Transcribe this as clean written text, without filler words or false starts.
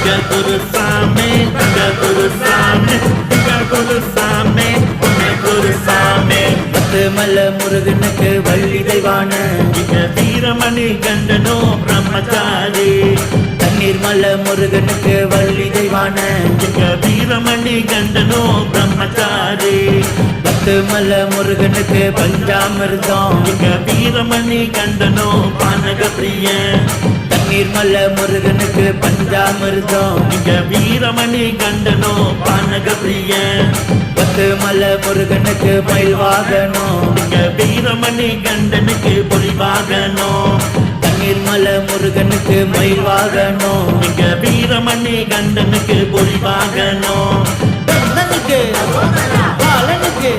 குருசாமி குருசாமி குருசாமி குருசாமி மல முருகனுக்கு வள்ளி தெய்வான வீரமணி கண்டனோ பிரம்மச்சாரி தண்ணீர் மல முருகனுக்கு வள்ளி தெய்வான வீரமணி கண்டனோ பிரம்மச்சாரி மல முருகனுக்கு பஞ்சாமிர்தம் வீரமணி கண்டனோ பானக பிரிய தண்ணீர் மல முருகனுக்கு பஞ்சாமிர்தம் வீரமணி கண்டனோ பானக பிரிய மல முருகனுக்கு மயில் வாகனம் வீரமணி கண்டனுக்கு பொறி வாகனம் தண்ணீர் மல முருகனுக்கு மயில் வாகனம் வீரமணி கண்டனுக்கு பொறி வாகனம் பாலனுக்கு